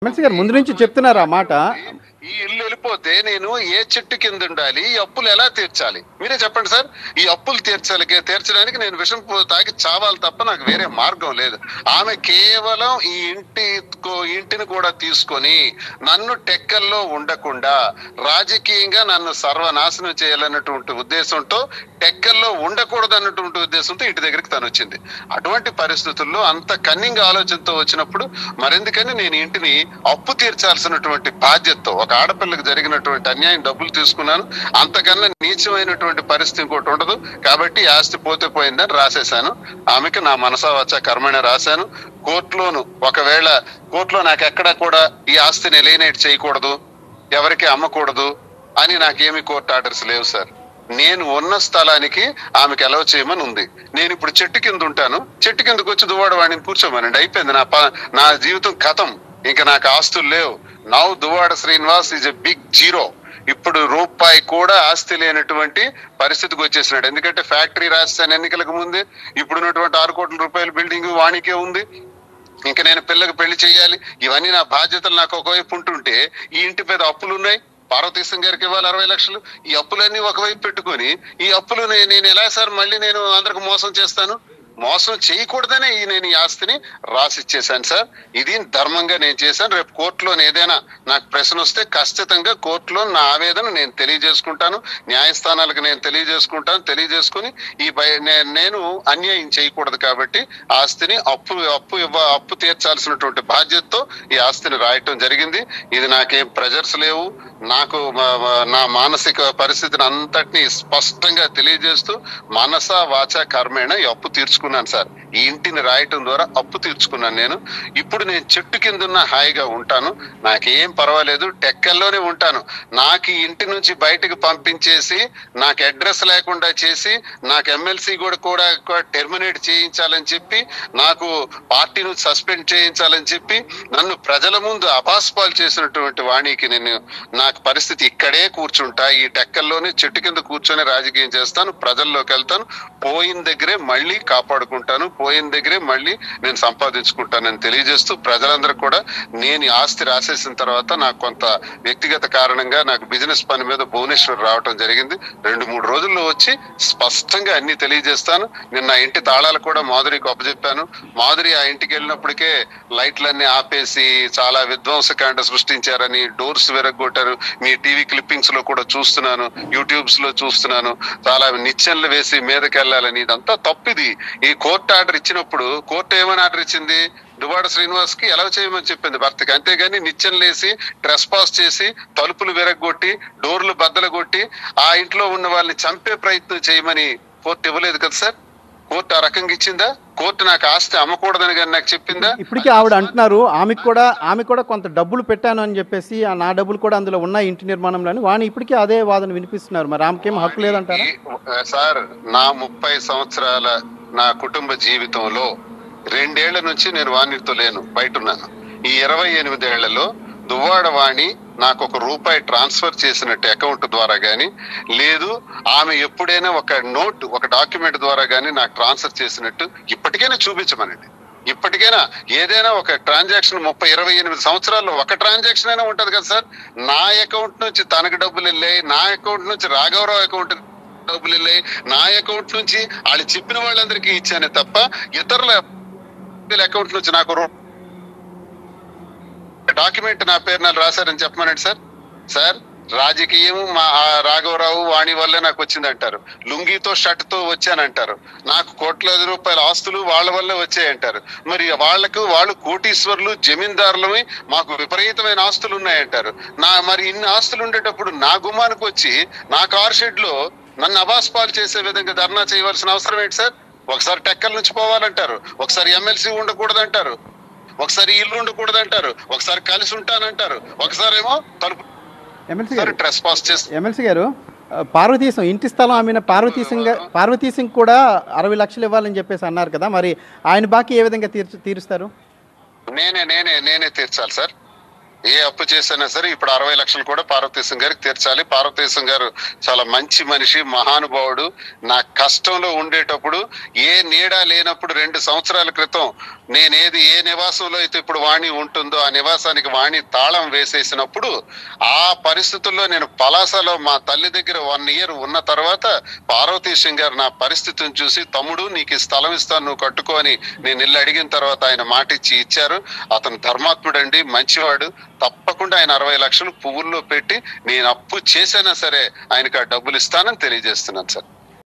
MLC గారు ముందు నుంచి చెప్తున్నారు ఆ మాట. ఈ ఇల్లు వెళ్ళిపోతే నేను ఏ చెట్టు కింద ఉండాలి, ఈ అప్పులు ఎలా తీర్చాలి? మీరే చెప్పండి సార్. ఈ అప్పులు తీర్చడానికి నేను విషం తాగి చావాలి తప్ప నాకు వేరే మార్గం లేదు. ఆమె కేవలం ఈ ఇంటిని కూడా తీసుకొని నన్ను టెక్కల్లో ఉండకుండా రాజకీయంగా నన్ను సర్వనాశనం చేయాలన్నటువంటి ఉద్దేశంతో, టెక్కల్లో ఉండకూడదు అన్నటువంటి ఉద్దేశంతో ఇంటి దగ్గరికి తను వచ్చింది. అటువంటి పరిస్థితుల్లో అంత కన్నింగ్ ఆలోచనతో వచ్చినప్పుడు మరెందుకని నేను ఇంటిని అప్పు తీర్చాల్సినటువంటి బాధ్యతతో, ఒక ఆడపిల్లకి జరిగినటువంటి అన్యాయం డబ్బులు తీసుకున్నాను, అంతకన్నా నీచమైనటువంటి పరిస్థితి ఇంకోటి ఉండదు కాబట్టి ఆస్తి పోతే పోయిందని రాసేశాను. ఆమెకి నా మనసా వాచా కర్మనే రాశాను. కోర్టులోను ఒకవేళ కోర్టులో నాకు ఎక్కడా కూడా ఈ ఆస్తిని ఎలినేట్ చేయకూడదు, ఎవరికి అమ్మకూడదు అని నాకేమి కోర్టు ఆర్డర్స్ లేవు సార్. నేను ఉన్న స్థలానికి ఆమెకి అలౌ చేయమని ఉంది. నేను ఇప్పుడు చెట్టు కింద ఉంటాను, చెట్టు కిందకు వచ్చి దువ్వాడ వాడిని కూర్చోమనండి, అయిపోయింది. నా జీవితం కథం, ఇంకా నాకు ఆస్తులు లేవు. Now Duvvada Srinivas is a big zero. ఇప్పుడు రూపాయి కూడా ఆస్తి లేనటువంటి పరిస్థితికి వచ్చేసినాడు. ఎందుకంటే ఫ్యాక్టరీ రాజధాని ఎన్నికలకు ముందే ఇప్పుడున్నటువంటి 6 కోట్ల రూపాయల బిల్డింగ్ వాణికే ఉంది. ఇంకా నేను పిల్లకి పెళ్లి చేయాలి, ఇవన్నీ నా బాధ్యతలు నాకు ఒకవైపు ఉంటుంటే ఈ ఇంటి మీద అప్పులు ఉన్నాయి. పార్వతీశం గారికి ఇవ్వాలి 60 లక్షలు. ఈ అప్పులన్నీ ఒకవైపు పెట్టుకొని ఈ అప్పులు నేను ఎలా సార్ మళ్ళీ నేను అందరికి మోసం చేస్తాను? మోసం చేయకూడదనే నేను ఈ ఆస్తిని రాసిచ్చేసాను సార్. ఇది ధర్మంగా నేను చేశాను. రేపు కోర్టులో ఏదైనా నాకు ప్రశ్న వస్తే ఖచ్చితంగా కోర్టులో నా ఆవేదన నేను తెలియజేసుకుంటాను, న్యాయస్థానాలకు నేను తెలియజేసుకుని నేను అన్యాయం చేయకూడదు కాబట్టి ఆస్తిని అప్పు తీర్చాల్సినటువంటి బాధ్యతతో ఈ ఆస్తిని రాయటం జరిగింది. ఇది నాకేం ప్రెజర్స్ లేవు. నాకు నా మానసిక పరిస్థితిని అంతటినీ స్పష్టంగా తెలియజేస్తూ మనసా వాచా కర్మేణ ఈ అప్పు తీర్చుకున్నాను సార్. ఈ ఇంటిని రాయటం ద్వారా అప్పు తీర్చుకున్నాను నేను. ఇప్పుడు నేను చెట్టు కింద ఉన్న హాయిగా ఉంటాను, నాకేం పర్వాలేదు, టెక్కల్లోనే ఉంటాను. నాకు ఈ ఇంటి నుంచి బయటకు పంపించేసి నాకు అడ్రస్ లేకుండా చేసి నాకు ఎమ్మెల్సీ కూడా టెర్మినేట్ చేయించాలని చెప్పి, నాకు పార్టీ నుంచి సస్పెండ్ చేయించాలని చెప్పి నన్ను ప్రజల ముందు అపాస్పాలు చేసినటువంటి వాణికి నాకు పరిస్థితి ఇక్కడే కూర్చుంటా, ఈ టెక్కల్లోనే చెట్టు కింద కూర్చొని రాజకీయం చేస్తాను, ప్రజల్లోకి వెళ్తాను, పోయిన దగ్గరే మళ్ళీ కాపాడుకుంటాను, పోయిన దగ్గరే మళ్ళీ నేను సంపాదించుకుంటానని తెలియజేస్తూ ప్రజలందరూ కూడా నేను ఆస్తి రాసేసిన తర్వాత నాకు కొంత వ్యక్తిగత కారణంగా నాకు బిజినెస్ పని మీద భువనేశ్వర్ రావటం జరిగింది. 2-3 రోజుల్లో వచ్చి స్పష్టంగా అన్ని తెలియజేస్తాను. నిన్న ఇంటి తాళాలు కూడా మాధురికి అప్పచెప్పాను. మాధురి ఆ ఇంటికి వెళ్ళినప్పటికే లైట్లన్నీ ఆపేసి చాలా విధ్వంసకాండ సృష్టించారని, డోర్స్ విరగొట్టారు. మీ టీవీ క్లిప్పింగ్స్ లో కూడా చూస్తున్నాను, యూట్యూబ్స్ లో చూస్తున్నాను, చాలా నిచ్చెనలు వేసి మీదకి వెళ్ళాలని. ఇదంతా తప్పిది. ఈ కోర్టు ఆర్డర్ ఇచ్చినప్పుడు కోర్టు ఏమని ఆర్డర్ ఇచ్చింది? దువ్వాడ శ్రీనివాస్ కి ఎలా చేయమని చెప్పింది భర్తకి, అంతేగాని నిచ్చెనలేసి ట్రెస్ పాస్ చేసి తలుపులు విరగొట్టి డోర్లు బద్దలు కొట్టి ఆ ఇంట్లో ఉన్న వాళ్ళని చంపే ప్రయత్నం చేయమని కోర్టు ఇవ్వలేదు కదా సార్. కోర్టు ఆ రకంగా ఇచ్చిందా? కోర్టు నాకు ఆస్తి అమ్మకూడదని కానీ నాకు చెప్పిందా? ఇప్పటికీ ఆవిడ అంటున్నారు ఆమె కూడా కొంత డబ్బులు పెట్టాను అని చెప్పేసి, నా డబ్బులు కూడా అందులో ఉన్నాయి ఇంటి నిర్మాణంలో వాణి ఇప్పటికీ అదే వాదన వినిపిస్తున్నారు. మరి ఆమెకేం హక్కు లేదంటారా? సార్, నా 30 సంవత్సరాల నా కుటుంబ జీవితంలో 2 ఏళ్ల నుంచి నేను వాణితో లేను, బయట ఉన్నాను. ఈ 28 ఏళ్లలో దువ్వాడ వాణి నాకు ₹1 ట్రాన్స్ఫర్ చేసినట్టు అకౌంట్ ద్వారా గానీ, లేదు ఆమె ఎప్పుడైనా ఒక డాక్యుమెంట్ ద్వారా గానీ నాకు ట్రాన్స్ఫర్ చేసినట్టు ఇప్పటికైనా చూపించమనండి. ఇప్పటికైనా ఏదైనా ఒక ట్రాన్సాక్షన్ 28 సంవత్సరాల్లో ఒక ట్రాన్సాక్షన్ అయినా ఉంటది కదా సార్. నా అకౌంట్ నుంచి తనకు డబ్బులు వెళ్ళాయి, నా అకౌంట్ నుంచి రాఘవరావు అకౌంట్ డబ్బులు వెళ్ళాయి, నా అకౌంట్ నుంచి వాళ్ళు చెప్పిన వాళ్ళందరికీ ఇచ్చానే తప్ప ఇతరుల అకౌంట్ నుంచి నాకు డాక్యుమెంట్ నా పేరు రాశారని చెప్పమనండి సార్. సార్, రాజకీయం మా రాఘవరావు వాణి వల్లే నాకు వచ్చిందంటారు, లుంగితో షర్ట్ తో వచ్చానంటారు, నాకు కోట్లాది రూపాయల ఆస్తులు వాళ్ళ వల్లే వచ్చాయంటారు. మరి వాళ్ళు కోటీశ్వర్లు జమీందారులమే, మాకు విపరీతమైన ఆస్తులు ఉన్నాయంటారు. మరి ఇన్ని ఆస్తులు ఉండేటప్పుడు నా గుమ్మానికి వచ్చి నా కార్ షెడ్ లో నన్ను అబాస్పాలు చేసే విధంగా ధర్నా చేయవలసిన అవసరం ఏంటి సార్? ఒకసారి టెక్కల నుంచి పోవాలంటారు, ఒకసారి ఎమ్మెల్సీ ఉండకూడదంటారు, ఒకసారి ఇల్లు ఉండకూడదంటారు, ఒకసారి కలిసి ఉంటానంటారు, ఒకసారి ఏమో తలుపు ట్రెస్ పాస్ చేస్తారు. ఎమ్మెల్సీ గారు, పార్వతీశం ఇంటి స్థలం ఆమె పార్వతీశం కూడా 60 లక్షలు ఇవ్వాలని చెప్పేసి అన్నారు కదా, మరి ఆయన బాకీ ఏ విధంగా తీరుస్తారు? నేనే తీర్చాలి సార్. ఏ అప్పు చేసినా సరే ఇప్పుడు 60 లక్షలు కూడా పార్వతీశం గారికి తీర్చాలి. పార్వతీశం గారు చాలా మంచి మనిషి, మహానుభావుడు. నా కష్టంలో ఉండేటప్పుడు ఏ నీడా లేనప్పుడు 2 సంవత్సరాల క్రితం నేనేది ఏ నివాసంలో అయితే ఇప్పుడు వాణి ఉంటుందో ఆ నివాసానికి వాణి తాళం వేసేసినప్పుడు ఆ పరిస్థితుల్లో నేను పలాసలో మా తల్లి దగ్గర 1 year ఉన్న తర్వాత పార్వతీ సింగ్ గారు నా పరిస్థితిని చూసి, తమ్ముడు నీకు ఈ స్థలం ఇస్తాను నువ్వు కట్టుకో అని నేను ఇల్లు అడిగిన తర్వాత ఆయన మాట ఇచ్చి ఇచ్చారు. అతను ధర్మాత్ముడండి, మంచివాడు. తప్పకుండా ఆయన 60 లక్షలు పువ్వుల్లో పెట్టి నేను అప్పు చేసైనా సరే ఆయనకు ఆ డబ్బులు ఇస్తానని తెలియజేస్తున్నాను సార్.